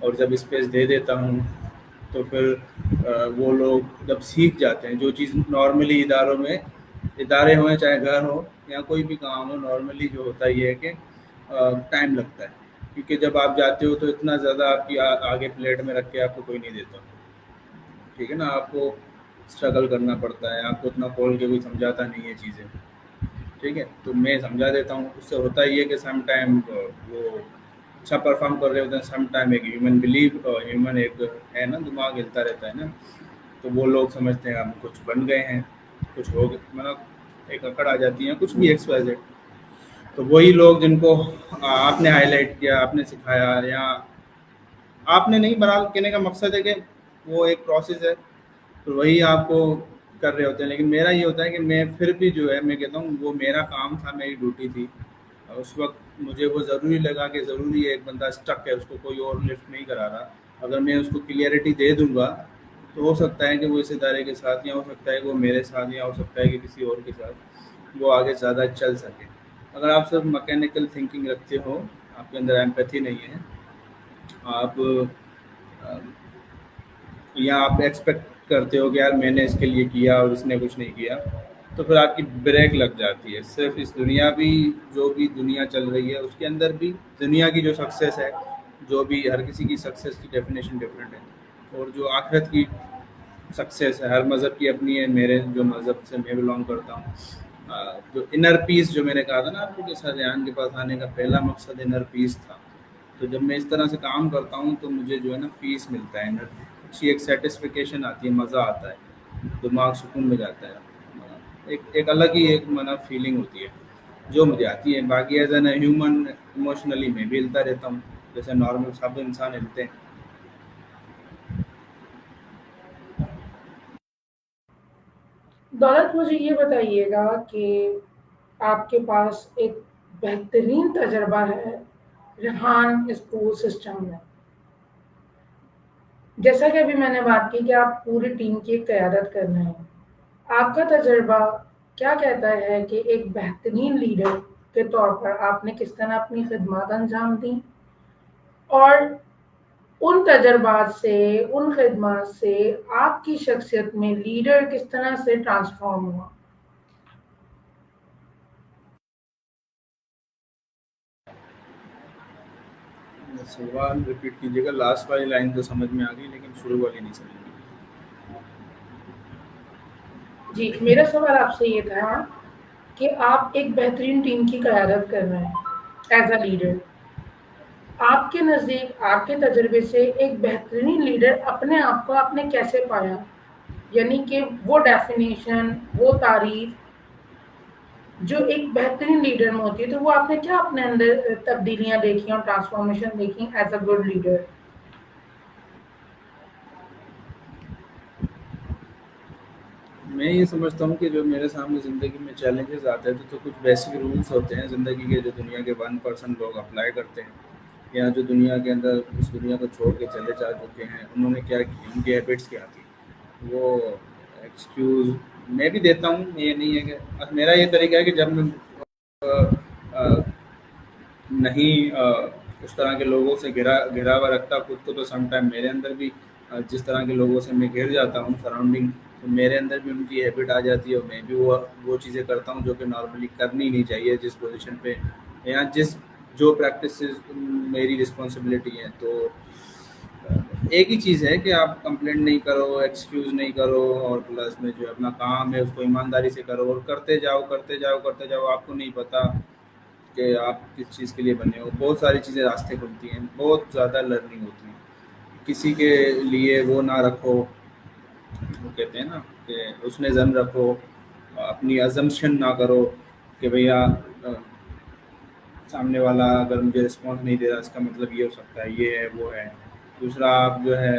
اور جب اسپیس دے دیتا ہوں تو پھر وہ لوگ جب سیکھ جاتے ہیں جو چیز نارملی ادارے ہوئیں چاہے گھر ہو یا کوئی بھی کام ہو، نارملی جو ہوتا یہ ہے کہ ٹائم لگتا ہے، کیونکہ جب آپ جاتے ہو تو اتنا زیادہ آپ کی آگے پلیٹ میں رکھ کے آپ کو کوئی نہیں دیتا، ٹھیک ہے نا، آپ کو اسٹرگل کرنا پڑتا ہے، آپ کو اتنا کھول کے کوئی سمجھاتا نہیں ہے چیزیں، ٹھیک ہے، تو میں سمجھا دیتا ہوں، اس سے ہوتا ہی ہے کہ سم ٹائم وہ اچھا پرفارم کر رہے ہوتے ہیں، سم ٹائم ایک ہیومن ایک ہے نا، دماغ ہلتا رہتا ہے نا، تو وہ لوگ سمجھتے ہیں ہم کچھ بن گئے ہیں، کچھ ہو گئے، مطلب ایک اکڑ آ جاتی ہے کچھ بھی ایکس وائی زیڈ، تو وہی لوگ جن کو آپ نے ہائی لائٹ کیا، آپ نے سکھایا، یا آپ نے نہیں بنا، کہنے کا مقصد ہے کہ وہ ایک پروسیس ہے، تو وہی آپ کو کر رہے ہوتے ہیں، لیکن میرا یہ ہوتا ہے کہ میں پھر بھی جو ہے میں کہتا ہوں وہ میرا کام تھا، میری ڈیوٹی تھی، اس وقت مجھے وہ ضروری لگا کہ ضروری ہے، ایک بندہ اسٹک ہے، اس کو کوئی اور لفٹ نہیں کرا رہا، اگر میں اس کو کلیئرٹی دے دوں گا تو ہو سکتا ہے کہ وہ اس ادارے کے ساتھ، یا ہو سکتا ہے کہ وہ میرے ساتھ، یا ہو سکتا ہے کہ کسی اور کے ساتھ وہ آگے زیادہ چل سکے۔ اگر آپ صرف مکینیکل تھنکنگ رکھتے ہو، آپ کے اندر ایمپیتھی نہیں ہے، آپ یا آپ ایکسپیکٹ کرتے ہو کہ یار میں نے اس کے لیے کیا اور اس نے کچھ نہیں کیا، تو پھر آپ کی بریک لگ جاتی ہے۔ صرف اس دنیا بھی، جو بھی دنیا چل رہی ہے اس کے اندر بھی، دنیا کی جو سکسیس ہے، جو بھی ہر کسی کی سکسیس کی ڈیفینیشن ڈفرینٹ ہے، اور جو آخرت کی سکسیس ہے، ہر مذہب کی اپنی ہے، میرے جو مذہب سے میں بلانگ کرتا ہوں، جو انر پیس جو میں نے کہا تھا نا آپ کو کہ سلیان کے پاس آنے کا پہلا مقصد انر پیس تھا، تو جب میں اس طرح سے کام کرتا ہوں تو مجھے جو ہے نا پیس ملتا ہے، انر اچھی ایک سیٹسفیکیشن آتی ہے، مزہ آتا ہے، دماغ سکون میں جاتا ہے، ایک الگ ہی ایک فیلنگ ہوتی ہے جو مجھے آتی ہے۔ باقی ایز این ہیومن ایموشنلی میں بھی ہلتا رہتا ہوں، جیسے نارمل سب انسان ہلتے ہیں۔ دولت مجھے یہ بتائیے گا کہ آپ کے پاس ایک بہترین تجربہ ہے ریحان اسکول سسٹم میں، جیسا کہ ابھی میں نے بات کی کہ آپ پوری ٹیم کی قیادت کر رہے ہیں، آپ کا تجربہ کیا کہتا ہے کہ ایک بہترین لیڈر کے طور پر آپ نے کس طرح اپنی خدمات انجام دیں، اور ان تجربات سے، ان خدمات سے آپ کی شخصیت میں لیڈر کس طرح سے ٹرانسفارم ہوا؟ سوال ریپیٹ کیجیے گا، لاسٹ والی لائن تو سمجھ میں آ گئی لیکن شروع والی نہیں سمجھ میں جی، میرا سوال آپ سے یہ تھا کہ آپ ایک بہترین ٹیم کی قیادت کر رہے ہیں ایز اے لیڈر، آپ کے نزدیک، آپ کے تجربے سے ایک بہترین لیڈر اپنے آپ کو آپ نے کیسے پایا؟ یعنی کہ وہ ڈیفینیشن، وہ تعریف جو ایک بہترین لیڈر میں ہوتی ہے، تو وہ آپ نے کیا اپنے اندر تبدیلیاں دیکھی اور ٹرانسفارمیشن دیکھی ایز اے گڈ لیڈر؟ میں یہ سمجھتا ہوں کہ جو میرے سامنے زندگی میں چیلنجز آتے ہیں تو کچھ بیسک رولس ہوتے ہیں زندگی کے، جو دنیا کے 1% لوگ اپلائی کرتے ہیں، یا جو دنیا کے اندر اس دنیا کو چھوڑ کے چلے جا چکے ہیں، انہوں نے کیا کی، ان کی ہیبٹس کیا تھی، وہ ایکسکیوز میں بھی دیتا ہوں، یہ نہیں ہے کہ میرا یہ طریقہ ہے کہ جب میں آ، نہیں اس طرح کے لوگوں سے گھرا ہوا رکھتا خود کو، تو سم ٹائم میرے اندر بھی جس طرح کے لوگوں سے میں گھر جاتا ہوں سراؤنڈنگ، تو میرے اندر بھی ان کی ہیبٹ آ جاتی ہے، اور میں بھی وہ چیزیں کرتا ہوں جو کہ نارملی کرنی نہیں چاہیے جس پوزیشن پہ، یا جو پریکٹسز میری رسپانسبلٹی ہے۔ تو ایک ہی چیز ہے کہ آپ کمپلینٹ نہیں کرو، ایکسکیوز نہیں کرو، اور پلس میں جو اپنا کام ہے اس کو ایمانداری سے کرو، اور کرتے جاؤ کرتے جاؤ کرتے جاؤ، آپ کو نہیں پتہ کہ آپ کس چیز کے لیے بنے ہو، بہت ساری چیزیں راستے کھلتی ہیں، بہت زیادہ لرننگ ہوتی ہے۔ کسی کے لیے وہ نہ رکھو، وہ کہتے ہیں نا کہ اس نے زن رکھو، اپنی ازمپشن نہ کرو کہ بھیا سامنے والا اگر مجھے رسپانس نہیں دے رہا اس کا مطلب یہ ہو سکتا ہے، یہ ہے وہ ہے۔ دوسرا، آپ جو ہے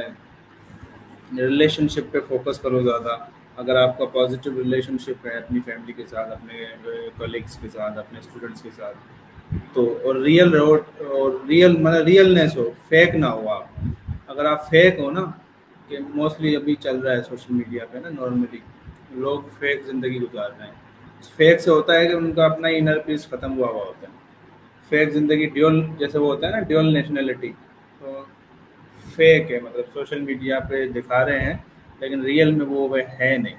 ریلیشن شپ پہ فوکس کرو زیادہ، اگر آپ کا پازیٹیو ریلیشن شپ ہے اپنی فیملی کے ساتھ، اپنے کلیگس کے ساتھ، اپنے اسٹوڈنٹس کے ساتھ، تو اور ریئل مطلب ریئلنیس ہو، فیک نہ ہو آپ۔ اگر آپ فیک ہو نا، کہ موسٹلی ابھی چل رہا ہے سوشل میڈیا پہ نا، نارملی لوگ فیک زندگی گزار رہے ہیں، فیک سے ہوتا ہے کہ ان کا اپنا انر پیس ختم ہوا ہوتا ہے، فیک زندگی ڈیول جیسے وہ ہوتا ہے نا، ڈیول نیشنلٹی، تو فیک ہے، مطلب سوشل میڈیا پہ دکھا رہے ہیں لیکن ریئل میں وہ ہے نہیں.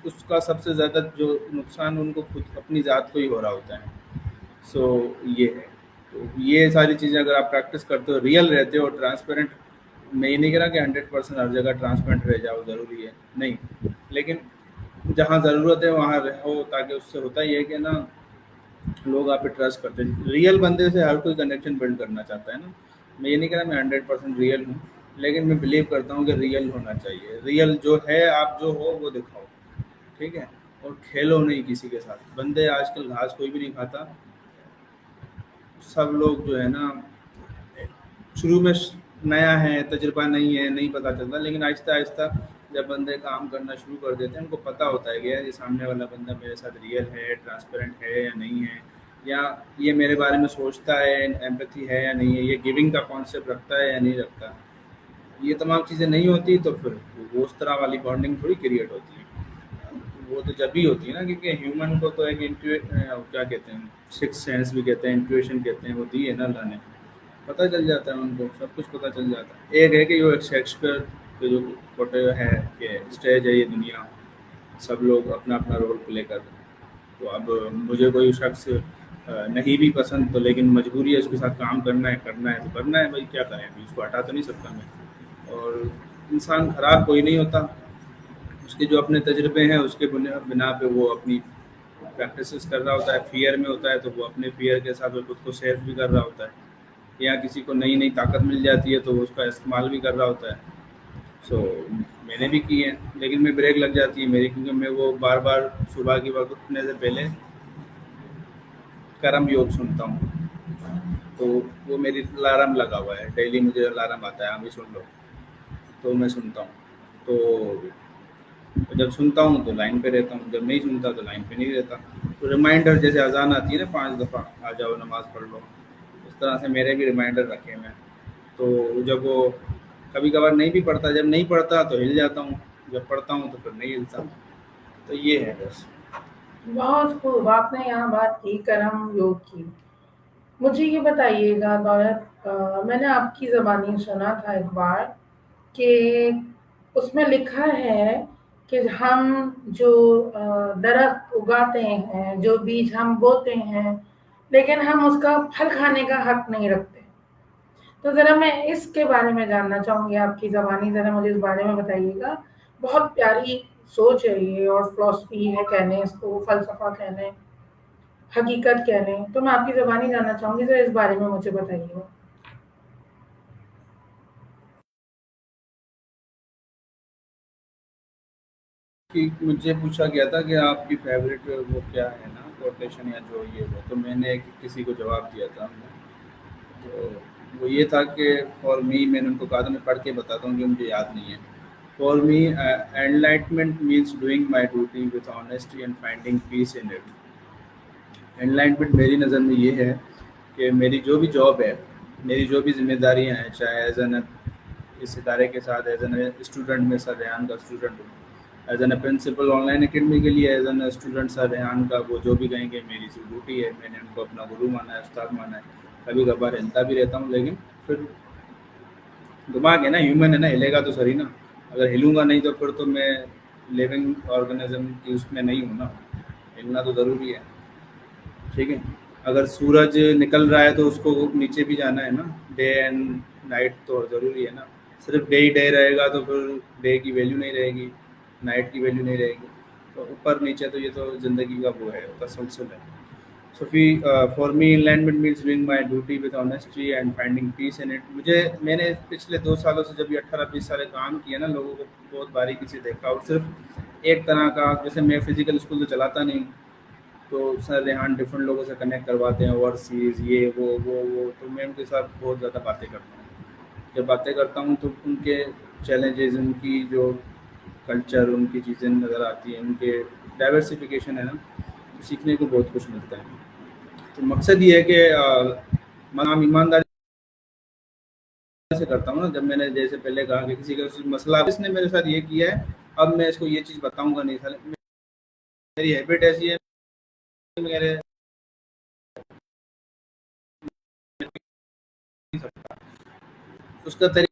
اس کا سب سے زیادہ جو نقصان ان کو خود اپنی ذات کو ہی ہو رہا ہوتا ہے. سو یہ ہے. تو یہ ساری چیزیں اگر آپ پریکٹس کرتے ہو، ریئل رہتے ہو، ٹرانسپیرنٹ. میں یہ نہیں کہہ رہا کہ 100% ہر جگہ ٹرانسپیرنٹ رہ جاؤ ضروری ہے، نہیں، لیکن جہاں ضرورت ہے وہاں رہو، تاکہ اس سے ہوتا یہ ہے کہ نا لوگ آپ پہ ٹرسٹ کرتے ہیں. ریئل بندے سے ہر کوئی کنیکشن بلڈ کرنا چاہتا ہے نا. میں یہ نہیں کہہ رہا میں 100% ریئل ہوں، لیکن میں بلیو کرتا ہوں کہ ریئل ہونا چاہیے. ریئل جو ہے، آپ جو ہو وہ دکھاؤ، ٹھیک ہے. اور کھیلو نہیں کسی کے ساتھ. بندے آج کل گھاس کوئی بھی نہیں کھاتا. سب لوگ جو ہے نا شروع میں نیا ہے، تجربہ نہیں ہے، نہیں پتہ چلتا، لیکن آہستہ آہستہ جب بندے کام کرنا شروع کر دیتے ہیں ان کو پتہ ہوتا ہے کہ یار یہ سامنے والا بندہ میرے ساتھ ریئل ہے، ٹرانسپیرنٹ ہے یا نہیں ہے، یا یہ میرے بارے میں سوچتا ہے، ایمپتھی ہے یا نہیں ہے، یہ گیونگ کا کانسیپٹ رکھتا ہے یا نہیں رکھتا. یہ تمام چیزیں نہیں ہوتی تو پھر وہ اس طرح والی بانڈنگ تھوڑی کریٹ ہوتی ہے. وہ تو جب ہی ہوتی ہے نا، کیونکہ ہیومن کو تو ایک کیا کہتے ہیں، سکس سینس بھی کہتے ہیں، انٹویشن کہتے ہیں، وہ دی ہے نا اللہ نے. پتہ چل جاتا ہے ان کو، سب کچھ پتہ چل جاتا ہے. ایک ہے کہ جو ایک شیکسپیئر کے جو کوٹے ہے کہ اسٹیج ہے یہ دنیا، سب لوگ اپنا اپنا رول پلے کر رہے ہیں. تو اب مجھے کوئی شخص نہیں بھی پسند تو لیکن مجبوری ہے اس کے ساتھ کام کرنا ہے، تو کرنا ہے بھائی، کیا کریں، ابھی اس کو ہٹا تو نہیں سکتا میں. اور انسان خراب کوئی نہیں ہوتا. اس کے جو اپنے تجربے ہیں اس کے بنا پہ وہ اپنی پریکٹسز کر رہا ہوتا ہے. فیئر میں ہوتا ہے تو وہ اپنے فیئر کے ساتھ وہ خود کو سیف بھی کر رہا ہوتا ہے. یا کسی کو نئی نئی طاقت مل جاتی ہے تو وہ اس کا استعمال بھی کر رہا ہوتا ہے. سو میں نے بھی کی ہے، لیکن میں بریک لگ جاتی ہے میری، کیونکہ میں وہ بار بار صبح کی وقت اٹھنے سے پہلے کرم یوگ سنتا ہوں. تو وہ میری الارم لگا ہوا ہے، ڈیلی مجھے الارم آتا ہے ہم بھی سن لو، تو میں سنتا ہوں. تو جب سنتا ہوں تو لائن پہ رہتا ہوں، جب نہیں سنتا تو لائن پہ نہیں رہتا. تو ریمائنڈر جیسے اذان آتی ہے نا 5 دفعہ، آ جاؤ نماز پڑھ لو، اس طرح سے میرے بھی ریمائنڈر رکھے ہوئے ہیں. تو جب وہ کبھی کبھار نہیں بھی پڑھتا، جب نہیں پڑھتا تو ہل جاتا ہوں، جب پڑھتا ہوں تو پھر نہیں ہلتا. تو یہ ہے بس. بہت خوب، آپ نے یہاں بات کی کرم یوگ کی. مجھے یہ بتائیے گا دولت، میں نے آپ کی زبانی سنا تھا ایک بار کہ اس میں لکھا ہے کہ ہم جو درخت اگاتے ہیں، جو بیج ہم بوتے ہیں، لیکن ہم اس کا پھل کھانے کا حق نہیں رکھتے. تو ذرا میں اس کے بارے میں جاننا چاہوں گی، آپ کی زبانی ذرا مجھے اس بارے میں بتائیے گا. بہت پیاری سوچ ہے یہ، اور فلسفی ہے کہنے اس کو، فلسفہ کہنے، حقیقت کہنے. تو میں آپ کی زبانی جاننا چاہوں گی، ذرا اس بارے میں مجھے بتائیے گا. کہ مجھے پوچھا گیا تھا کہ آپ کی فیوریٹ وہ کیا ہے نا کوٹیشن یا جو یہ وہ، تو میں نے کسی کو جواب دیا تھا. تو وہ یہ تھا کہ فار می، میں نے ان کو کہا تھا میں پڑھ کے بتاتا ہوں کہ مجھے یاد نہیں ہے. For me enlightenment means doing my duty with honesty and finding peace in it. Enlightenment میری نظر میں یہ ہے کہ میری جو بھی جاب ہے، میری جو بھی ذمہ داریاں ہیں، چاہے ایز این اس ادارے کے ساتھ ایز این اسٹوڈنٹ، میں سر ریحان کا اسٹوڈنٹ ہوں، as an a principle on line academy کے لیے، ایز این اسٹوڈنٹ سر ریحان کا وہ جو بھی کہیں گے میری ڈیوٹی ہے. میں نے ان کو اپنا گرو مانا ہے، استاد مانا ہے. کبھی کبھار ہلتا بھی رہتا ہوں، لیکن پھر دماغ ہے نا، ہیومن ہے نا، ہلے گا تو صحیح نا. اگر ہلوں گا نہیں تو پھر تو میں لیونگ آرگنزم کی اس میں نہیں ہوں نا. ہلنا تو ضروری ہے، ٹھیک ہے. اگر سورج نکل رہا ہے تو اس کو نیچے بھی جانا ہے نا. ڈے اینڈ نائٹ تو ضروری ہے نا. صرف ڈے ہی ڈے رہے گا تو پھر ڈے کی ویلیو نہیں رہے گی، نائٹ کی ویلیو نہیں رہے گی. تو اوپر نیچے تو یہ تو زندگی کا وہ ہے، تسلسل ہے. So for me, enlightenment means doing my duty with honesty and finding peace in it. میں نے پچھلے 2 سالوں سے جب یہ 18-20 سال کام کیا نا، لوگوں کو بہت باریکی سے دیکھا، اور صرف ایک طرح کا، جیسے میں فزیکل اسکول تو چلاتا نہیں، تو سر ریحان ڈفرینٹ لوگوں سے کنیکٹ کرواتے ہیں، اوورسیز یہ وہ تو میں ان کے ساتھ بہت زیادہ باتیں کرتا ہوں. جب باتیں کرتا ہوں تو ان کے چیلنجز، ان کی جو کلچر، ان کی چیزیں نظر آتی ہیں، ان کے ڈائیورسفیکیشن ہے نا، تو سیکھنے کو بہت کچھ ملتا ہے. تو مقصد یہ ہے کہ میں ایمانداری سے کرتا ہوں نا. جب میں نے جیسے پہلے کہا کہ کسی کا مسئلہ اس نے میرے ساتھ یہ کیا ہے، اب میں اس کو یہ چیز بتاؤں گا نہیں. میری ہیبٹ ایسی ہے، میرے اس کا طریقہ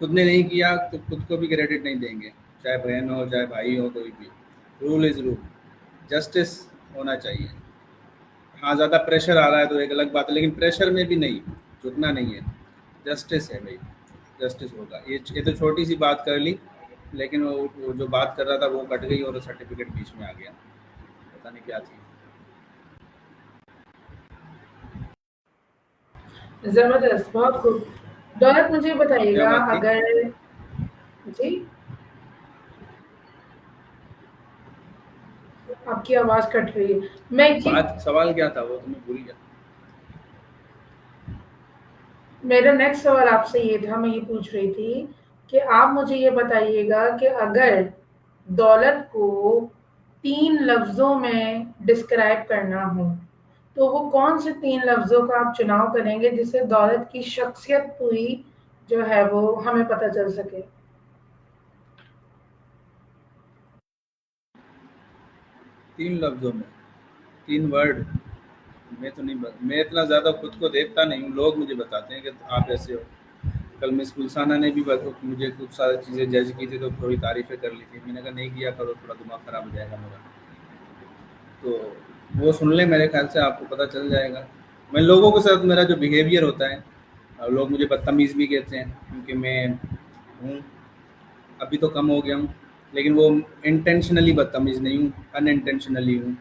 خود نے نہیں کیا تو خود کو بھی کریڈٹ نہیں دیں گے، چاہے بہن ہو چاہے بھائی ہو کوئی بھی. رول از رول. جسٹس ہونا چاہیے. ہاں زیادہ پریشر آ رہا ہے تو ایک الگ بات ہے، لیکن پریشر میں بھی نہیں جھکنا نہیں ہے. جسٹس ہے بھائی، جسٹس ہوگا. یہ تو چھوٹی سی بات کر لی، لیکن وہ جو بات کر رہا تھا وہ کٹ گئی اور سرٹیفکیٹ بیچ میں آ گیا، پتہ نہیں کیا تھی. زبردست، بہت خوب. دولت مجھے بتائیے کیا گا بات تھی؟ اگر، جی آپ کی آواز کٹ رہی ہے. میں جی، بات سوال کیا تھا وہ تو میں بھول گیا. میرا نیکسٹ سوال آپ سے یہ تھا، میں یہ پوچھ رہی تھی کہ آپ مجھے یہ بتائیے گا کہ اگر دولت کو 3 لفظوں میں ڈسکرائب کرنا ہو تو وہ کون سے 3 لفظوں کا آپ چناؤ کریں گے جس سے دولت کی شخصیت پوری جو ہے وہ ہمیں پتہ چل سکے؟ 3 لفظوں میں 3 ورڈ؟ میں تو نہیں میں اتنا زیادہ خود کو دیکھتا نہیں ہوں، لوگ مجھے بتاتے ہیں کہ آپ ایسے ہو. کل مس گلسانہ نے بھی مجھے کچھ ساری چیزیں جج کی تھی تو تھوڑی تعریفیں کر لی تھی. میں نے کہا نہیں کیا کرو، تھوڑا دماغ خراب ہو جائے گا میرا. تو وہ سن لیں، میرے خیال سے آپ کو پتہ چل جائے گا. میں لوگوں کے ساتھ میرا جو بیہیویئر ہوتا ہے، اور لوگ مجھے بدتمیز بھی کہتے ہیں کیونکہ میں ہوں، ابھی تو کم ہو گیا ہوں، لیکن وہ انٹینشنلی بدتمیز نہیں ہوں، ان انٹینشنلی ہوں.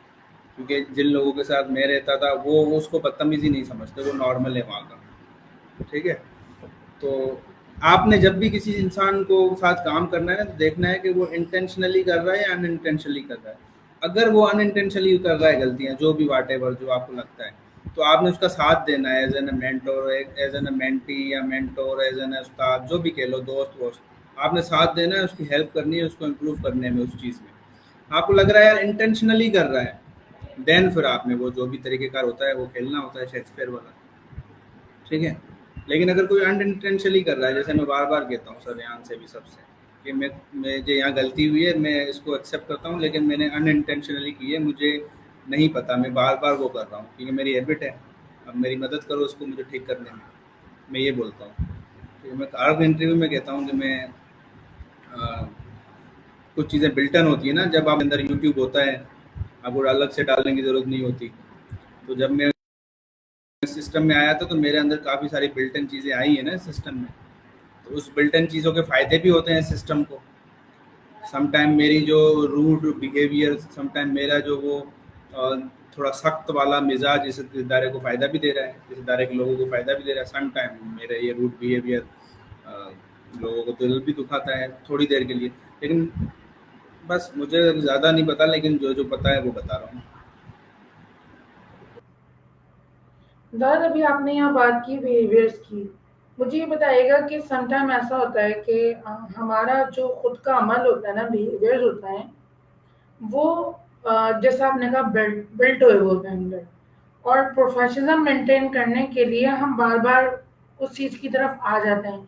کیونکہ جن لوگوں کے ساتھ میں رہتا تھا وہ اس کو بدتمیزی نہیں سمجھتے، وہ نارمل ہے وہاں کا. ٹھیک ہے. تو آپ نے جب بھی کسی انسان کو ساتھ کام کرنا ہے نا تو دیکھنا ہے کہ وہ انٹینشنلی کر رہا ہے یا ان انٹینشنلی کر رہا ہے. اگر وہ ان انٹینشنلی کر رہا ہے غلطیاں جو بھی واٹ ایور جو آپ کو لگتا ہے، تو آپ نے اس کا ساتھ دینا ہے as an a mentor, as an a mentee یا مینٹور، ایز این اے استاد، جو بھی کہہ لو، دوست ووست. آپ نے ساتھ دینا ہے، اس کی ہیلپ کرنی ہے، اس کو امپروو کرنے میں اس چیز میں. آپ کو لگ رہا ہے یار انٹینشنلی کر رہا ہے، دین پھر آپ نے وہ جو بھی طریقہ کار ہوتا ہے وہ کھیلنا ہوتا ہے شیکسپیئر والا. ٹھیک ہے. لیکن اگر کوئی ان انٹینشنلی کر رہا ہے، جیسے میں بار بار کہتا ہوں سر یہاں سے بھی سب سے کہ مجھے یہاں غلطی ہوئی ہے، میں اس کو ایکسیپٹ کرتا ہوں، لیکن میں نے ان انٹینشنلی کی ہے، مجھے نہیں پتہ، میں بار بار وہ کر رہا ہوں کیونکہ میری ہیبٹ ہے. اب میری مدد کرو اس کو مجھے ٹھیک کرنے میں یہ بولتا ہوں. تو میں ہر انٹرویو میں کہتا ہوں کہ میں کچھ چیزیں بلٹن ہوتی ہیں نا، جب آپ اندر یوٹیوب ہوتا ہے آپ کو الگ سے ڈالنے کی ضرورت نہیں ہوتی. تو جب میں سسٹم میں آیا تھا تو میرے اندر کافی ساری بلٹن چیزیں آئی ہیں نا سسٹم میں. تو اس بلٹن چیزوں کے فائدے بھی ہوتے ہیں سسٹم کو. سم ٹائم میری جو روڈ بیہیویئر، سم ٹائم میرا جو وہ تھوڑا سخت والا مزاج اس ادارے کو فائدہ بھی دے رہا ہے، اس ادارے کے لوگوں کو فائدہ بھی دے رہا ہے. سم ٹائم میرا یہ روڈ بیہیویئر لوگوں کو دل بھی دکھاتا ہے تھوڑی دیر کے لیے. لیکن بس مجھے زیادہ نہیں پتا، لیکن جو جو پتا ہے وہ بتا رہا ہوں. داد ابھی آپ نے یہاں بات کی بیہیویئرس کی، مجھے یہ بتائیے گا کہ سم ٹائم ایسا ہوتا ہے کہ ہمارا جو خود کا عمل ہوتا ہے نا، بیہیویئرز ہوتا ہے وہ جیسا آپ نے کہا بلٹ ہوئے ہوتے ہیں اندر، اور پروفیشنزم مینٹین کرنے کے لیے ہم بار بار اس چیز کی طرف آ جاتے ہیں.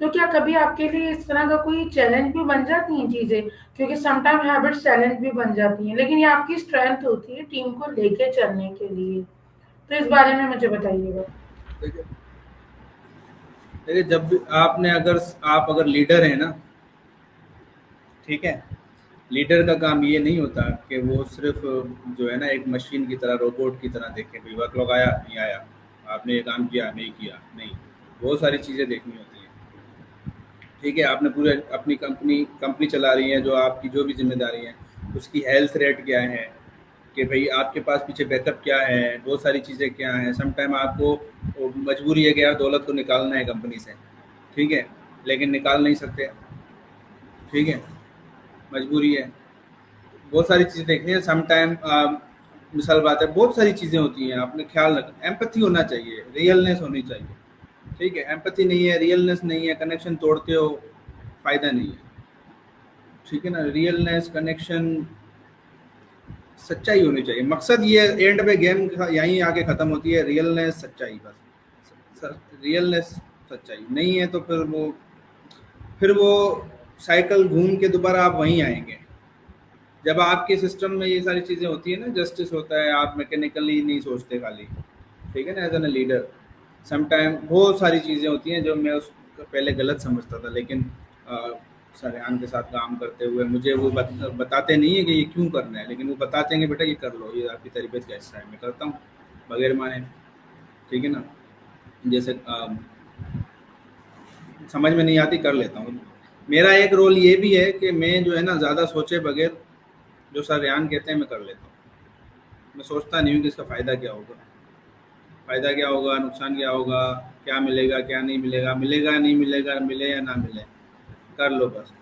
تو کیا کبھی آپ کے لیے اس طرح کا کوئی چیلنج بھی بن جاتی ہیں چیزیں؟ کیونکہ سم ٹائم ہیبٹس چیلنج بھی بن جاتی ہیں، لیکن یہ آپ کی اسٹرینتھ ہوتی ہے ٹیم کو لے کے چلنے کے لیے. تو اس بارے میں مجھے بتائیے گا. ٹھیک ہے. دیکھیے جب بھی آپ نے آپ اگر لیڈر ہیں نا، ٹھیک ہے، لیڈر کا کام یہ نہیں ہوتا کہ وہ صرف جو ہے نا ایک مشین کی طرح، روبوٹ کی طرح دیکھے بھائی ورک لوگ آیا نہیں آیا، آپ نے یہ کام کیا نہیں کیا، نہیں. بہت ساری چیزیں دیکھنی ہوتی ہیں. ٹھیک ہے. آپ نے پورے اپنی کمپنی چلا رہی ہیں، جو آپ کی جو بھی ذمہ داری ہیں، اس کی ہیلتھ ریٹ کیا ہے کہ بھئی آپ کے پاس پیچھے بیک اپ کیا ہے، بہت ساری چیزیں کیا ہیں. سم ٹائم آپ کو مجبوری ہے کہ آپ دولت کو نکالنا ہے کمپنی سے، ٹھیک ہے، لیکن نکال نہیں سکتے. ٹھیک ہے. مجبوری ہے. بہت ساری چیزیں دیکھنی ہے. سم ٹائم مثال بات ہے، بہت ساری چیزیں ہوتی ہیں، آپ نے خیال رکھنا. ایمپتھی ہونا چاہیے، ریئلنیس ہونی چاہیے. ٹھیک ہے. ایمپتھی نہیں ہے، ریئلنیس نہیں ہے، کنیکشن توڑتے ہو، فائدہ نہیں ہے. ٹھیک ہے نا. ریئلنیس، کنیکشن، سچائی ہونی چاہیے. مقصد یہ ہے، اینڈ پہ گیم یہیں آ کے ختم ہوتی ہے. ریئلنیس، سچائی، بس. ریئلنیس، سچائی نہیں ہے تو پھر وہ سائیکل گھوم کے دوبارہ آپ وہیں آئیں گے. جب آپ کے سسٹم میں یہ ساری چیزیں ہوتی ہیں نا، جسٹس ہوتا ہے، آپ میکینیکلی نہیں سوچتے خالی. ٹھیک ہے نا. As an a leader some time بہت ساری چیزیں ہوتی ہیں جو میں پہلے غلط سمجھتا تھا، لیکن سریان کے ساتھ کام کرتے ہوئے مجھے وہ بتاتے نہیں ہیں کہ یہ کیوں کرنا ہے، لیکن وہ بتاتے ہیں کہ بیٹا یہ کر لو، یہ آپ کی تربیت کا حصہ ہے، میں کرتا ہوں بغیر مانے، ٹھیک ہے نا. جیسے سمجھ میں نہیں آتی کر لیتا ہوں. میرا ایک رول یہ بھی ہے کہ میں جو ہے نا زیادہ سوچے بغیر جو سر ریان کہتے ہیں میں کر لیتا ہوں. میں سوچتا نہیں ہوں کہ اس کا فائدہ کیا ہوگا، فائدہ کیا ہوگا، نقصان کیا ہوگا، کیا ملے گا کیا نہیں ملے گا، ملے گا نہیں ملے گا، ملے یا نہ ملے، کر لو بس.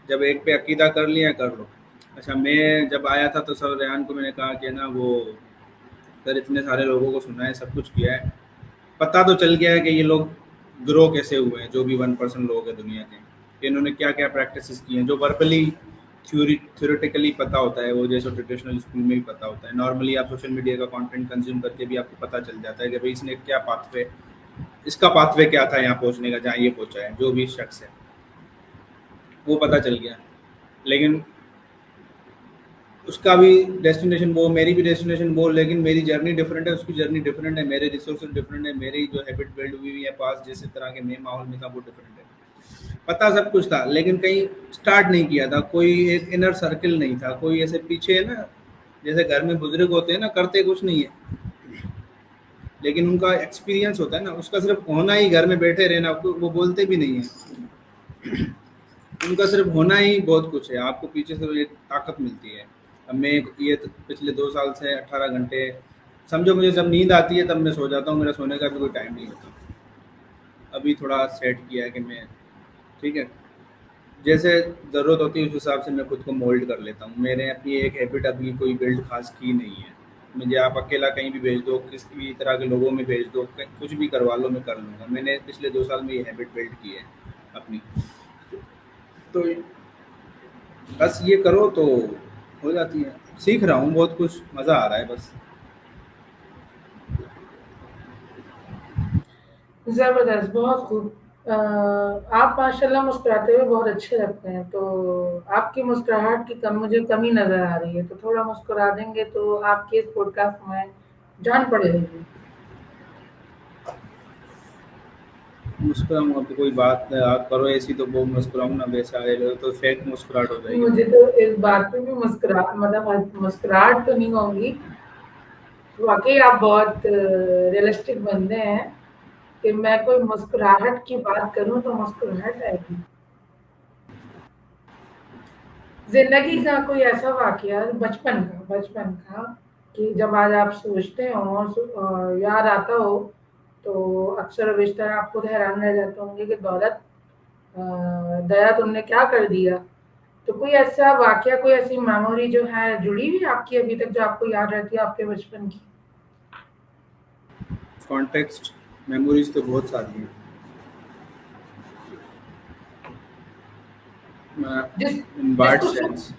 جب ایک پہ عقیدہ کر لیا کر لو. اچھا، میں جب آیا تھا تو سر ریان کو میں نے کہا کہ نا وہ سر اتنے سارے لوگوں کو سنا ہے، سب کچھ کیا ہے، پتہ تو چل گیا ہے کہ یہ لوگ گرو کیسے ہوئے ہیں، جو بھی 1% لوگ ہیں دنیا کے، کہ انہوں نے کیا کیا پریکٹسز کی ہیں، جو وربلی تھیوریٹیکلی پتہ ہوتا ہے، وہ جیسے ٹریڈیشنل اسکول میں بھی پتہ ہوتا ہے. نارملی آپ سوشل میڈیا کا کانٹینٹ کنزیوم کر کے بھی آپ کو پتہ چل جاتا ہے کہ بھائی اس نے کیا پاتھ وے، اس کا پاتھ وے کیا تھا یہاں پہنچنے کا، جہاں یہ پہنچا ہے، جو بھی شخص ہے وہ پتہ چل گیا. لیکن اس کا بھی ڈیسٹینیشن وہ، میری بھی ڈیسٹینیشن وہ، لیکن میری جرنی ڈفرینٹ ہے، اس کی جرنی ڈفرینٹ ہے، میرے ریسورسز ڈفرینٹ ہے، میری جو ہیبٹ بلڈ ہوئی ہے پاس جس طرح کے میں ماحول میں تھا وہ ڈفرینٹ ہے. پتہ سب کچھ تھا لیکن کہیں اسٹارٹ نہیں کیا تھا، کوئی ایک انر سرکل نہیں تھا، کوئی ایسے پیچھے نا جیسے گھر میں بزرگ ہوتے ہیں نا، کرتے کچھ نہیں ہے لیکن ان کا ایکسپیرینس ہوتا ہے نا، اس کا صرف ہونا ہی، گھر میں بیٹھے رہنا، وہ بولتے بھی نہیں ہیں، ان کا صرف ہونا ہی بہت کچھ ہے، آپ کو پیچھے سے ایک طاقت ملتی ہے. اب میں یہ پچھلے 2 سال سے 18 گھنٹے سمجھو، مجھے جب نیند آتی ہے تب میں سو جاتا ہوں، میرا سونے کا بھی کوئی ٹائم نہیں ہوتا. ابھی تھوڑا سیٹ کیا ہے کہ میں ٹھیک ہے جیسے ضرورت ہوتی ہے اس حساب سے میں خود کو مولڈ کر لیتا ہوں. میں نے اپنی ایک ہیبٹ ابھی کوئی بلڈ خاص کی نہیں ہے. مجھے آپ اکیلا کہیں بھی بھیج دو، کس بھی طرح کے لوگوں میں بھیج دو، کچھ بھی کروا لو میں کر لوں گا. میں نے پچھلے 2 سال میں یہ ہیبٹ بلڈ کی ہے اپنی. تو بس یہ کرو تو ہو جاتی ہے. سیکھ رہا ہوں بہت کچھ، مزہ آ رہا ہے بس. زبردست، بہت خوب. آپ ماشاء اللہ مسکراتے ہوئے بہت اچھے لگتے ہیں، تو آپ کی مسکراہٹ کی مجھے کمی نظر آ رہی ہے، تو تھوڑا مسکرا دیں گے تو آپ کے اس پوڈ کاسٹ میں جان پڑے گی. مسکراؤں گا تو کوئی بات ہے، آپ کرو ایسی تو وہ مسکراؤں نا، ویسے آئے گا تو فیک مسکراہٹ ہو جائے گی. مجھے تو اس بات پہ بھی مطلب مسکراہٹ تو نہیں ہوگی. واقعی آپ بہت ریئلسٹک بندے ہیں کہ میں کوئی مسکراہٹ کی بات کروں تو مسکراہٹ آئے گی. زندگی کا کوئی ایسا واقعہ بچپن کا کہ جب آج آپ سوچتے ہوں اور یاد آتا ہو تو اکثر و بیشتر آپ خود حیران رہ جاتے ہوں گے کہ دولت، دیا تم نے کیا کر دیا. تو کوئی ایسا واقعہ، کوئی ایسی میموری جو ہے جڑی ہوئی آپ کی ابھی تک، جو آپ کو یاد رہتی ہے آپ کے بچپن کی؟ کانٹیکسٹ میموریز تو بہت ساری ہیں جس ان جس بارڈ کو سینس.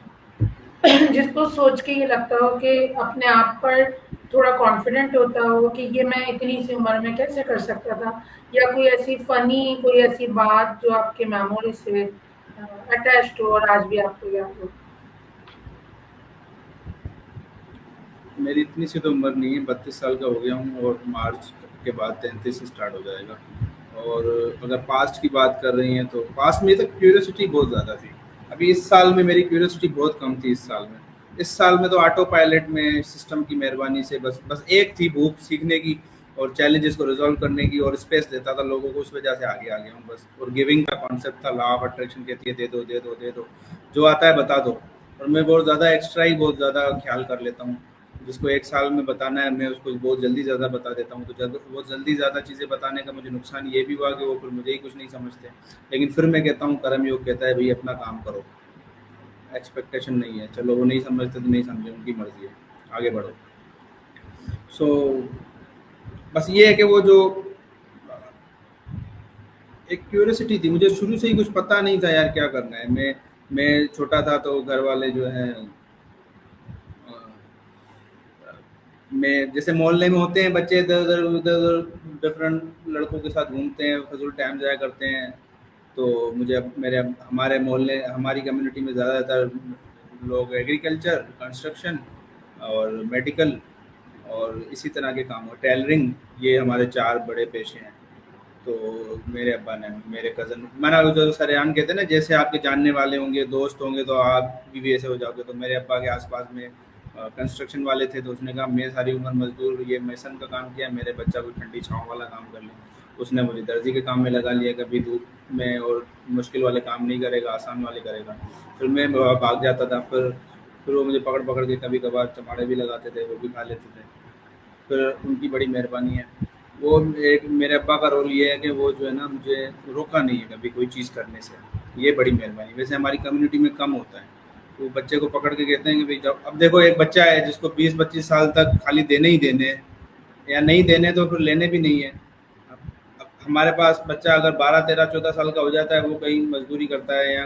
جس کو سوچ کے یہ لگتا ہو کہ اپنے آپ پر تھوڑا کانفیڈنٹ ہوتا ہو کہ یہ میں اتنی سی عمر میں کیسے کر سکتا تھا، یا کوئی ایسی فنی، کوئی ایسی بات جو آپ کے میموری سے اٹیچڈ ہو اور آج بھی آپ کو یاد ہو. میری اتنی سی تو عمر نہیں ہے، 32 سال کا ہو گیا ہوں اور مارچ کے بعد 33 اسٹارٹ ہو جائے گا. اور اگر پاسٹ کی بات کر رہی ہیں تو پاسٹ میں تو کیوریوسٹی بہت زیادہ تھی. ابھی اس سال میں میری کیوریوسٹی بہت کم تھی. اس سال میں تو آٹو پائلٹ میں سسٹم کی مہربانی سے بس ایک تھی بھوک سیکھنے کی اور چیلنجز کو ریزالو کرنے کی، اور اسپیس دیتا تھا لوگوں کو، اس وجہ سے آگے آ گیا ہوں بس. اور گیونگ کا کانسیپٹ تھا، لا آف اٹریکشن کہتی ہے دے دو دے دو دے دو، جو آتا ہے بتا دو. اور میں بہت زیادہ ایکسٹرا ہی بہت زیادہ خیال کر لیتا ہوں. جس کو ایک سال میں بتانا ہے میں اس کو بہت جلدی زیادہ بتا دیتا ہوں. تو بہت جلدی زیادہ چیزیں بتانے کا مجھے نقصان یہ بھی ہوا کہ وہ پھر مجھے ہی کچھ نہیں سمجھتے. لیکن پھر میں کہتا ہوں، کرم یوگ کہتا ہے بھائی اپنا کام کرو، ایکسپیکٹیشن نہیں ہے. چلو وہ نہیں سمجھتے تو نہیں سمجھے، ان کی مرضی ہے، آگے بڑھو. سو بس یہ ہے کہ وہ جو ایک کیوریوسٹی تھی، مجھے شروع سے ہی کچھ پتہ نہیں تھا یار کیا کرنا ہے. میں چھوٹا تھا تو گھر والے جو ہیں میں جیسے محلے میں ہوتے ہیں بچے ادھر ادھر ڈفرینٹ لڑکوں کے ساتھ گھومتے ہیں، فضول ٹائم ضائع کرتے ہیں. تو مجھے ہمارے محلے، ہماری کمیونٹی میں زیادہ تر لوگ ایگریکلچر، کنسٹرکشن اور میڈیکل اور اسی طرح کے کام ہو، ٹیلرنگ، یہ ہمارے 4 بڑے پیشے ہیں. تو میرے ابا نے میرے کزن منا جو سریان کہتے ہیں نا جیسے آپ کے جاننے والے ہوں گے دوست ہوں گے تو آپ بھی ویسے ہو جاؤ گے. تو میرے ابا کے آس پاس میں کنسٹرکشن والے تھے تو اس نے کہا میں ساری عمر مزدور یہ میسن کا کام کیا میرے بچہ کو ٹھنڈی چھاؤں والا کام کر لیں. اس نے مجھے درزی کے کام میں لگا لیا کبھی دھوپ میں اور مشکل والے کام نہیں کرے گا آسان والے کرے گا. پھر میں بھاگ جاتا تھا پھر وہ مجھے پکڑ پکڑ کے کبھی کبھار چماڑے بھی لگاتے تھے وہ بھی کھا لیتے تھے. پھر ان کی بڑی مہربانی ہے. وہ ایک میرے ابا کا رول یہ ہے کہ وہ جو ہے نا مجھے روکا نہیں ہے کبھی کوئی چیز کرنے سے. یہ بڑی مہربانی ویسے ہماری کمیونٹی میں کم ہوتا ہے. وہ بچے کو پکڑ کے کہتے ہیں کہ بھائی جب اب دیکھو ایک بچہ ہے جس کو 20-25 سال تک خالی دینے ہی دینے یا نہیں دینے تو پھر لینے بھی نہیں ہے. اب ہمارے پاس بچہ اگر 12-13-14 سال کا ہو جاتا ہے وہ کہیں مزدوری کرتا ہے یا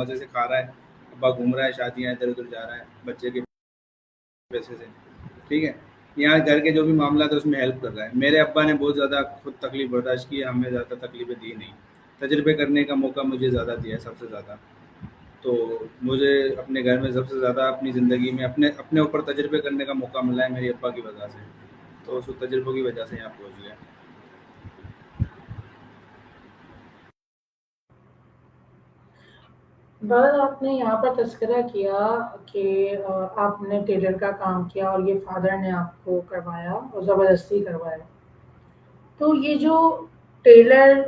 مزے سے کھا رہا ہے ابا گھوم رہا ہے شادیاں ادھر ادھر جا رہا ہے بچے کے پیسے سے. ٹھیک ہے یہاں گھر کے جو بھی معاملات ہے اس میں ہیلپ کر رہا ہے. میرے ابا نے بہت زیادہ خود تکلیف برداشت کی ہے ہمیں زیادہ تکلیفیں دی نہیں. تجربے کرنے کا موقع مجھے زیادہ دیا ہے سب سے زیادہ. تو مجھے اپنے گھر میں سب سے زیادہ اپنی زندگی میں اپنے اوپر تجربے کرنے کا موقع ملا ہے میری ابا کی وجہ سے. تو اس تجربوں کی وجہ سے یہاں پہنچ گیا. دولت آپ نے یہاں پر تذکرہ کیا کہ آپ نے ٹیلر کا کام کیا اور یہ فادر نے آپ کو کروایا اور زبردستی کروایا. تو یہ جو ٹیلر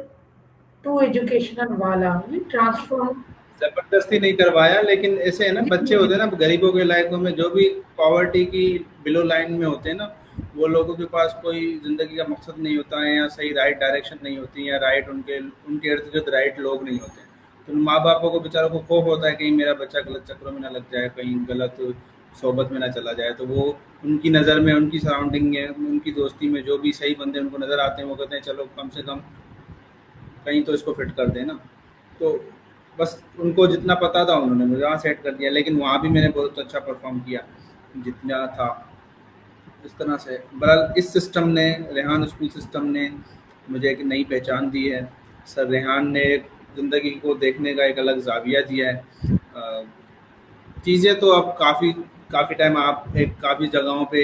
ٹو ایجوکیشنل والا یہ ٹرانسفر. زبردستی نہیں کروایا لیکن ایسے ہے نا بچے ہوتے ہیں نا غریبوں کے علاقوں میں جو بھی پاورٹی کی بلو لائن میں ہوتے ہیں نا وہ لوگوں کے پاس کوئی زندگی کا مقصد نہیں ہوتا ہے یا صحیح رائٹ ڈائریکشن نہیں ہوتی یا رائٹ ان کے ارد گرد رائٹ لوگ نہیں ہوتے. تو ماں باپوں کو بیچاروں کو خوف ہوتا ہے کہیں میرا بچہ غلط چکروں میں نہ لگ جائے کہیں غلط صحبت میں نہ چلا جائے. تو وہ ان کی نظر میں ان کی سراؤنڈنگ میں ان کی دوستی میں جو بھی صحیح بندے ان کو نظر آتے ہیں وہ کہتے ہیں چلو کم سے کم کہیں تو اس کو فٹ کر دیں نا. تو بس ان کو جتنا پتا تھا انہوں نے مجھے وہاں سیٹ کر دیا لیکن وہاں بھی میں نے بہت اچھا پرفارم کیا جتنا تھا. اس طرح سے بہرحال اس سسٹم نے ریحان اسکول سسٹم نے مجھے ایک نئی پہچان دی ہے. سر ریحان نے ایک زندگی کو دیکھنے کا ایک الگ زاویہ دیا ہے. چیزیں تو اب کافی ٹائم آپ کافی جگہوں پہ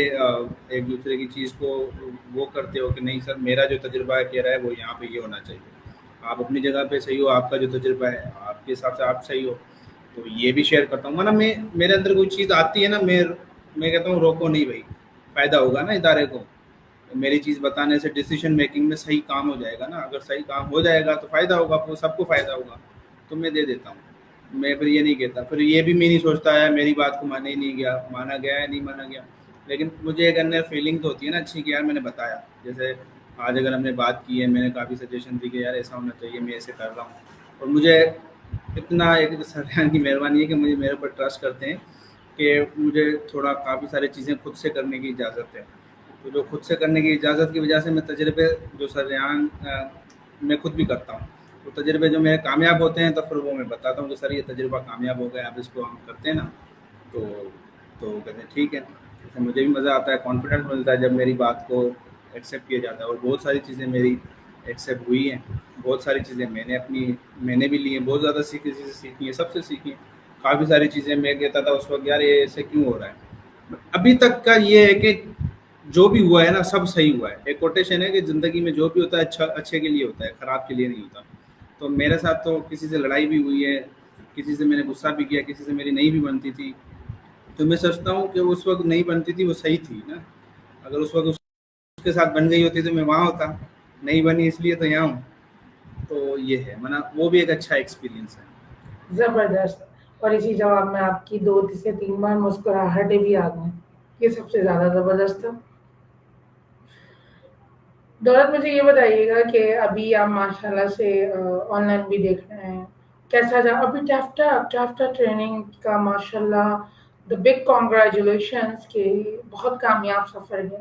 ایک دوسرے کی چیز کو وہ کرتے ہو کہ نہیں سر میرا جو تجربہ ہے کہہ رہا ہے وہ یہاں پہ یہ ہونا چاہیے. آپ اپنی جگہ پہ صحیح ہو آپ کا جو تجربہ ہے آپ کے حساب سے آپ صحیح ہو تو یہ بھی شیئر کرتا ہوں. ورنہ میرے اندر کوئی چیز آتی ہے نا میں کہتا ہوں روکو نہیں بھائی فائدہ ہوگا نا ادارے کو. میری چیز بتانے سے ڈیسیشن میکنگ میں صحیح کام ہو جائے گا نا. اگر صحیح کام ہو جائے گا تو فائدہ ہوگا سب کو فائدہ ہوگا تو میں دے دیتا ہوں. میں پھر یہ نہیں کہتا پھر یہ بھی میں نہیں سوچتا ہے میری بات کو مانا ہی نہیں گیا مانا گیا ہے نہیں مانا گیا. لیکن مجھے ایک اندر فیلنگ تو ہوتی ہے نا اچھی کہ یار میں نے بتایا. جیسے آج اگر ہم نے بات کی ہے میں نے کافی سجیشن دی کہ یار ایسا ہونا چاہیے میں ایسے کر رہا ہوں. اور مجھے اتنا ایک سرکار کی مہربانی ہے کہ مجھے میرے اوپر ٹرسٹ کرتے ہیں کہ مجھے تھوڑا کافی ساری چیزیں خود سے کرنے کی اجازت ہے. تو جو خود سے کرنے کی اجازت کی وجہ سے میں تجربے جو سر ریحان میں خود بھی کرتا ہوں. تو تجربے جو میرے کامیاب ہوتے ہیں تو پھر وہ میں بتاتا ہوں کہ سر یہ تجربہ کامیاب ہو گیا اب اس کو ہم کرتے ہیں نا. تو وہ کہتے ہیں ٹھیک ہے. جیسے مجھے بھی مزہ آتا ہے کانفیڈنس ملتا ہے جب میری بات کو ایکسیپٹ کیا جاتا ہے. اور بہت ساری چیزیں میری ایکسیپٹ ہوئی ہیں. بہت ساری چیزیں میں نے بھی لی ہیں بہت زیادہ چیزیں سیکھی ہیں سب سے سیکھی ہیں. کافی ساری چیزیں میں کہتا تھا اس وقت یار یہ ایسے کیوں ہو رہا ہے. ابھی تک کا یہ ہے کہ جو بھی ہوا ہے نا سب صحیح ہوا ہے. ایک کوٹیشن ہے کہ زندگی میں جو بھی ہوتا ہے اچھے کے لیے ہوتا ہے خراب کے لیے نہیں ہوتا. تو میرے ساتھ تو کسی سے لڑائی بھی ہوئی ہے کسی سے میں نے غصہ بھی کیا کسی سے میری نہیں بھی بنتی تھی. تو میں سوچتا ہوں کہ اس وقت نہیں بنتی تھی وہ صحیح تھی نا. اگر اس وقت اس کے ساتھ بن گئی ہوتی تو میں وہاں ہوتا نہیں بنی اس لیے تو یہاں ہوں. تو یہ ہے وہ بھی ایک اچھا ایکسپیرینس ہے. زبردست. اور اسی جواب میں آپ کی 2 سے 3 بار مسکراہٹیں بھی آ گئیں. یہ سب سے زیادہ زبردست تھا. دولت مجھے یہ بتائیے گا کہ ابھی آپ ماشاء اللہ سے آن لائن بھی دیکھ رہے ہیں کیسا جا ابھی ٹیفٹا ٹریننگ کا ماشاء اللہ دا بگ کانگریچولیشنس کہ بہت کامیاب سفر گیا.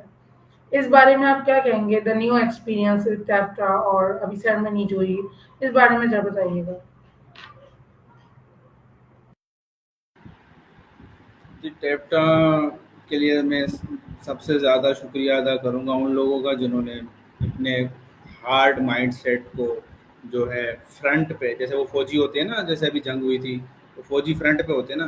اس بارے میں آپ کیا کہیں گے دا نیو ایکسپیرینس ٹیفٹا اور ابھی سیرمنی جو ہوئی اس بارے میں ذرا بتائیے گا. جی ٹیپٹا کے لیے میں سب سے زیادہ شکریہ ادا کروں گا ان لوگوں کا جنہوں نے اپنے ہارڈ مائنڈ سیٹ کو جو ہے فرنٹ پہ جیسے وہ فوجی ہوتے ہیں نا جیسے ابھی جنگ ہوئی تھی تو فوجی فرنٹ پہ ہوتے ہیں نا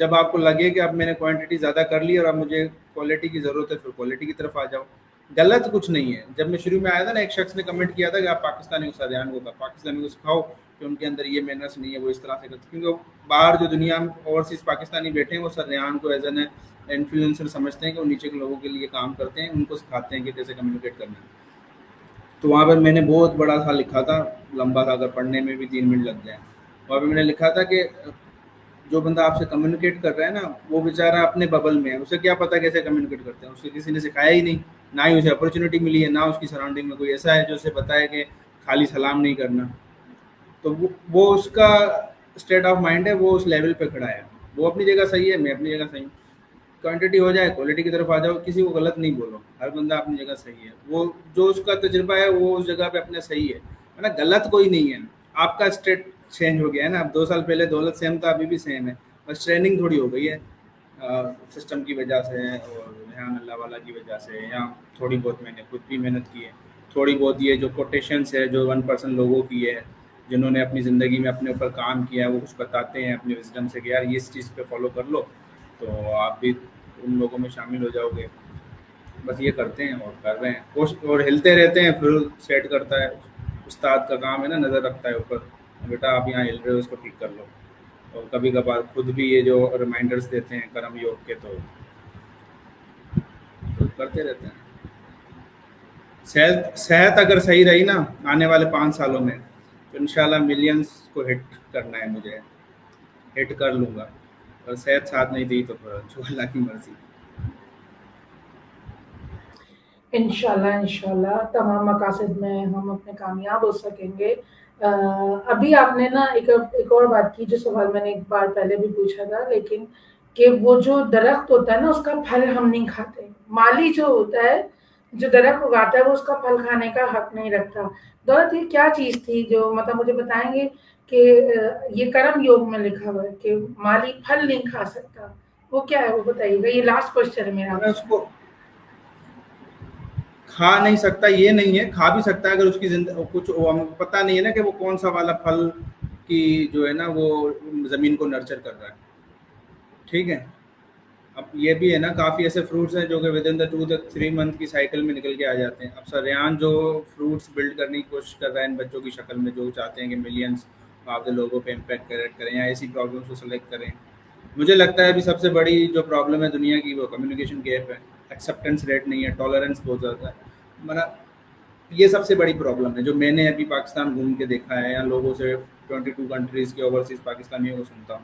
جب آپ کو لگے کہ اب میں نے کوانٹٹی زیادہ کر لی اور اب مجھے کوالٹی کی ضرورت ہے پھر کوالٹی کی طرف آ جاؤ. غلط کچھ نہیں ہے. جب میں شروع میں آیا تھا نا ایک شخص نے کمنٹ کیا تھا کہ آپ پاکستانی کو سادیان کو پاکستانی کو سکھاؤ کہ ان کے اندر یہ مینرس نہیں ہے, وہ اس طرح سے کرتے, کیونکہ باہر جو دنیا میں اوورسیز پاکستانی بیٹھے ہیں وہ سر ریحان کو ایز این انفلوئنسر سمجھتے ہیں کہ وہ نیچے کے لوگوں کے لیے کام کرتے ہیں, ان کو سکھاتے ہیں کہ کیسے کمیونیکیٹ کرنا ہے. تو وہاں پہ میں نے بہت بڑا سا لکھا تھا, لمبا تھا, اگر پڑھنے میں بھی 3 منٹ لگ جائیں. وہاں پہ میں نے لکھا تھا کہ جو بندہ آپ سے کمیونیکیٹ کر رہا ہے نا وہ بیچارہ اپنے ببل میں ہے, اسے کیا پتا کیسے کمیونیکیٹ کرتے ہیں, اسے کسی نے سکھایا ہی نہیں, نہ ہی اسے اپرچونیٹی ملی ہے, نہ اس کی سراؤنڈنگ میں کوئی ایسا ہے جو اسے پتا ہے کہ خالی سلام نہیں کرنا. تو وہ اس کا اسٹیٹ آف مائنڈ ہے, وہ اس لیول پہ کھڑا ہے. وہ اپنی جگہ صحیح ہے, میں اپنی جگہ صحیح ہوں. کوانٹٹی ہو جائے کوالٹی کی طرف آ جاؤ, کسی کو غلط نہیں بولو, ہر بندہ اپنی جگہ صحیح ہے. وہ جو اس کا تجربہ ہے وہ اس جگہ پہ اپنے صحیح ہے نا, غلط کوئی نہیں ہے. آپ کا اسٹیٹ چینج ہو گیا ہے نا, اب 2 سال پہلے دولت سیم تھا, ابھی بھی سیم ہے, بس ٹریننگ تھوڑی ہو گئی ہے سسٹم کی وجہ سے اور ریحان اللہ والا کی وجہ سے, یا تھوڑی بہت میں نے خود بھی محنت کی ہے, تھوڑی بہت یہ جو کوٹیشنس ہے جو 1% لوگوں کی ہے جنہوں نے اپنی زندگی میں اپنے اوپر کام کیا ہے, وہ کچھ بتاتے ہیں اپنی وزڈم سے کہ یار یہ اس چیز پہ فالو کر لو تو آپ بھی ان لوگوں میں شامل ہو جاؤ گے. بس یہ کرتے ہیں اور کر رہے ہیں اور ہلتے رہتے ہیں, پھر سیٹ کرتا ہے. استاد کا کام ہے نا, نظر رکھتا ہے اوپر, بیٹا آپ یہاں ہل رہے ہو اس کو ٹھیک کر لو. اور کبھی کبھار خود بھی یہ جو ریمائنڈرز دیتے ہیں کرم یوگ کے, تو کرتے رہتے ہیں. صحت اگر صحیح رہی نا آنے والے 5 سالوں میں تو انشاءاللہ ملینز کو ہٹ کرنا ہے, مجھے ہٹ کر لوں گا. اور صحت ساتھ نہیں دی تو پھر جو اللہ کی مرضی. انشاءاللہ تمام مقاصد میں ہم اپنے کامیاب ہو سکیں گے. ابھی آپ نے نا ایک اور بات کی جو سوال میں نے ایک بار پہلے بھی پوچھا تھا, لیکن کہ وہ جو درخت ہوتا ہے نا اس کا پھل ہم نہیں کھاتے. مالی جو ہوتا ہے جو درخت اگاتا ہے وہ اس کا پھل کھانے کا حق نہیں رکھتا. دولت یہ کیا چیز تھی جو مطلب مجھے بتائیں گے کہ یہ کرم یوگ میں لکھا ہوا ہے کہ مالی پھل نہیں کھا سکتا, وہ کیا ہے وہ بتائیے گا. یہ لاسٹ کوشچن ہے میرا. میں اس کو کھا نہیں سکتا یہ نہیں ہے, کھا بھی سکتا ہے اگر اس کی زندگی کچھ پتہ نہیں ہے نا کہ وہ کون سا والا پھل کی جو ہے نا وہ زمین کو نرچر کر رہا ہے. ٹھیک ہے, اب یہ بھی ہے نا کافی ایسے فروٹس ہیں جو کہ with in the 2 to 3 month کی سائیکل میں نکل کے آ جاتے ہیں. اب سر ریحان جو فروٹس بلڈ کرنے کی کوشش کر رہا ہے ان بچوں کی شکل میں, جو چاہتے ہیں کہ ملینس آپ کے لوگوں پہ امپیکٹ کریٹ کریں یا ایسی پرابلمس کو سلیکٹ کریں. مجھے لگتا ہے ابھی سب سے بڑی جو پرابلم ہے دنیا کی وہ کمیونیکیشن گیپ ہے, ایکسیپٹنس ریٹ نہیں ہے, ٹالرنس بہت زیادہ ہے. یہ سب سے بڑی پرابلم ہے جو میں نے ابھی پاکستان گھوم کے دیکھا ہے یا لوگوں سے 22 کنٹریز کے اوورسیز پاکستانیوں کو سنتا ہوں.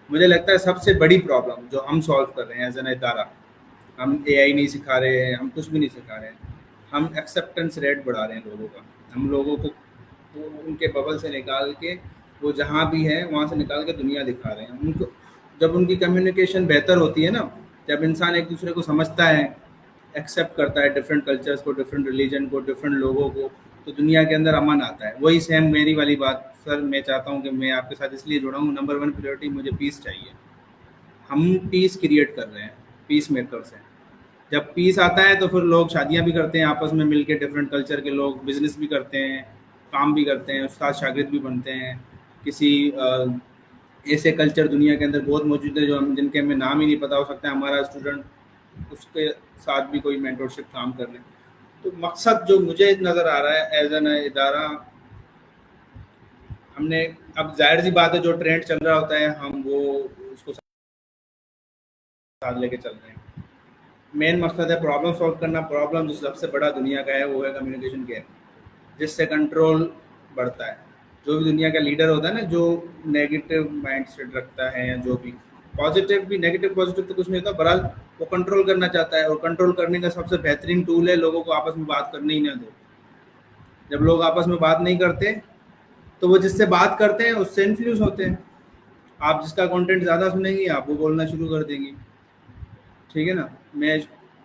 مجھے لگتا ہے سب سے بڑی پرابلم جو ہم سالو کر رہے ہیں ایز این ادارہ, ہم اے آئی نہیں سکھا رہے ہیں, ہم کچھ بھی نہیں سکھا رہے ہیں, ہم ایکسیپٹنس ریٹ بڑھا رہے ہیں لوگوں کا. ہم لوگوں کو ان کے ببل سے نکال کے وہ جہاں بھی ہیں وہاں سے نکال کے دنیا دکھا رہے ہیں. ان کو جب ان کی کمیونیکیشن بہتر ہوتی ہے نا, جب انسان ایک دوسرے کو سمجھتا ہے, ایکسیپٹ کرتا ہے ڈفرینٹ کلچرس کو, ڈفرینٹ ریلیجن کو, ڈفرینٹ لوگوں کو, تو دنیا کے اندر امن آتا ہے. وہی سیم میری والی بات سر, میں چاہتا ہوں کہ میں آپ کے ساتھ اس لیے جڑا ہوں, نمبر 1 پریورٹی مجھے پیس چاہیے. ہم پیس کریٹ کر رہے ہیں, پیس میکرس ہیں. جب پیس آتا ہے تو پھر لوگ شادیاں بھی کرتے ہیں آپس میں مل کے, ڈفرینٹ کلچر کے لوگ بزنس بھی کرتے ہیں, کام بھی کرتے ہیں, استاد شاگرد بھی بنتے ہیں. کسی ایسے کلچر دنیا کے اندر بہت موجود ہے جو جن کے ہمیں نام ہی نہیں پتا, ہو سکتا ہے ہمارا اسٹوڈنٹ اس کے ساتھ بھی کوئی مینٹورشپ کام کر لیں. تو مقصد جو مجھے نظر آ رہا ہے ایز این ادارہ, ہم نے اب ظاہر سی بات ہے جو ٹرینڈ چل رہا ہوتا ہے ہم وہ اس کو ساتھ لے کے چل رہے ہیں. مین مقصد ہے پرابلم سالو کرنا. پرابلم جو سب سے بڑا دنیا کا ہے وہ ہے کمیونیکیشن گیپ, جس سے کنٹرول بڑھتا ہے. جو بھی دنیا کا لیڈر ہوتا ہے نا جو نیگیٹو مائنڈ سیٹ رکھتا ہے, یا جو بھی پازیٹیو بھی, نیگیٹو پازیٹیو تو کچھ نہیں ہوتا, بہرحال وہ کنٹرول کرنا چاہتا ہے. اور کنٹرول کرنے کا سب سے بہترین ٹول ہے لوگوں کو آپس میں بات کرنے ہی نہ دو. جب لوگ آپس میں بات نہیں کرتے تو وہ جس سے بات کرتے ہیں اس سے انفلوئنس ہوتے ہیں. آپ جس کا کانٹینٹ زیادہ سنیں گی آپ وہ بولنا شروع کر دیں گی. ٹھیک ہے نا, میں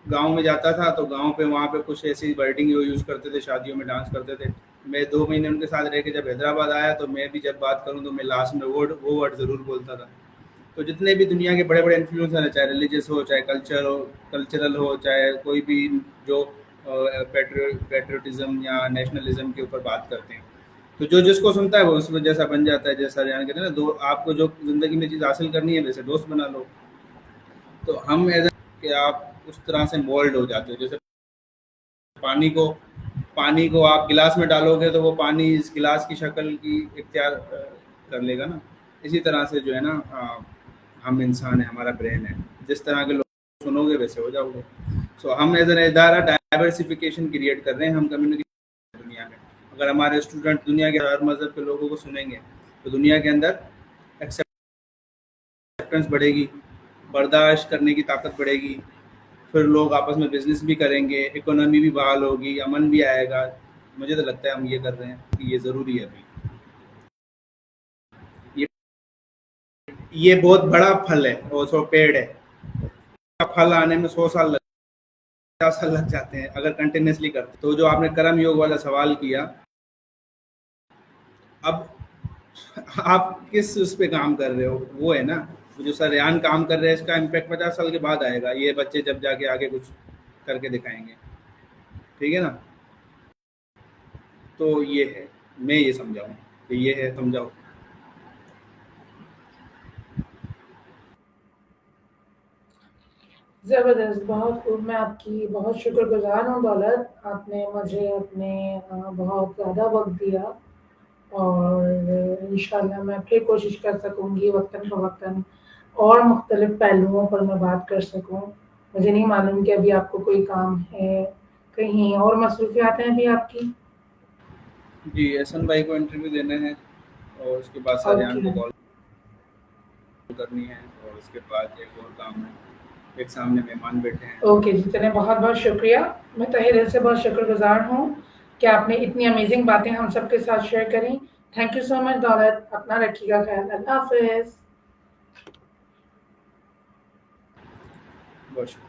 گاؤں میں جاتا تھا تو گاؤں پہ وہاں پہ کچھ ایسی ورڈنگ یوز کرتے تھے, شادیوں میں ڈانس کرتے تھے. میں 2 مہینے ان کے ساتھ رہ کے جب حیدرآباد آیا تو میں بھی جب بات کروں تو میں لاسٹ میں وہ ورڈ ضرور بولتا تھا. تو جتنے بھی دنیا کے بڑے بڑے انفلوئنسر ہیں, چاہے ریلیجیس ہو, چاہے کلچرل ہو, چاہے کوئی بھی جو پیٹریوٹزم یا نیشنلزم کے اوپر بات کرتے ہیں, تو جو جس کو سنتا ہے وہ اس میں جیسا بن جاتا ہے. جیسا ریحان کہتے ہیں نا, آپ کو جو زندگی میں چیز حاصل کرنی ہے ویسے دوست بنا لو, تو ہم ایز کہ آپ اس طرح سے مولڈ ہو جاتے ہو. جیسے پانی کو آپ گلاس میں ڈالو گے تو وہ پانی اس گلاس کی شکل کی اختیار کر لے گا نا. اسی طرح سے جو ہے نا ہم انسان ہیں, ہمارا برین ہے, جس طرح کے لوگ سنو گے ویسے ہو جاؤ گے. سو ہم ایز این ادارہ ڈائیورسفیکیشن کریٹ کر رہے ہیں. ہم کمیونیکیشن دنیا میں اگر ہمارے اسٹوڈنٹ دنیا کے ہر مذہب کے لوگوں کو سنیں گے تو دنیا کے اندر ایکسیپٹنس بڑھے گی, برداشت کرنے کی طاقت بڑھے گی. پھر لوگ آپس میں بزنس بھی کریں گے, اکانومی بھی بحال ہوگی, امن بھی آئے گا. مجھے تو لگتا ہے ہم یہ کر رہے ہیں کہ یہ ضروری ہے. ابھی یہ بہت بڑا پھل ہے, وہ سو پیڑ ہے. پھل آنے میں 100 سال 50 سال لگ جاتے ہیں اگر کنٹینیوسلی کرتے. تو جو آپ نے کرم یوگ والا سوال کیا, اب آپ کس اس پہ کام کر رہے ہو, وہ ہے نا. جو سر ریان کام کر رہے ہیں اس کا امپیکٹ 50 سال کے بعد آئے گا. یہ بچے جب جا کے آگے کچھ کر کے دکھائیں گے. ٹھیک ہے نا. تو یہ ہے, میں یہ سمجھاؤں کہ یہ ہے, سمجھاؤ. زبردست, بہت خوب. میں آپ کی بہت شکر گزار ہوں دولت. آپ نے مجھے اپنے بہت زیادہ وقت دیا, اور انشاءاللہ میں پھر کوشش کر سکوں گی وقتاً فوقتاً اور مختلف پہلوؤں پر میں بات کر سکوں. مجھے نہیں معلوم کہ ابھی آپ کو کوئی کام ہے, کہیں اور مصروفیات ہیں ابھی آپ کی؟ جی, احسن بھائی کو انٹرویو دینے ہیں, اور اس کے بعد سریان اوکے کو کال کرنی ہے, اور اس کے بعد ایک اور کام ہے, ایک سامنے مہمان بیٹھے ہیں. اوکے جی, چلیں, بہت بہت شکریہ. میں تہہ دل سے بہت شکر گزار ہوں کہ آپ نے اتنی امیزنگ باتیں ہم سب کے ساتھ شیئر کریں. تھینک یو سو مچ دولت. اپنا رکھیے گا خیال. اللہ حافظ. بہت شکریہ.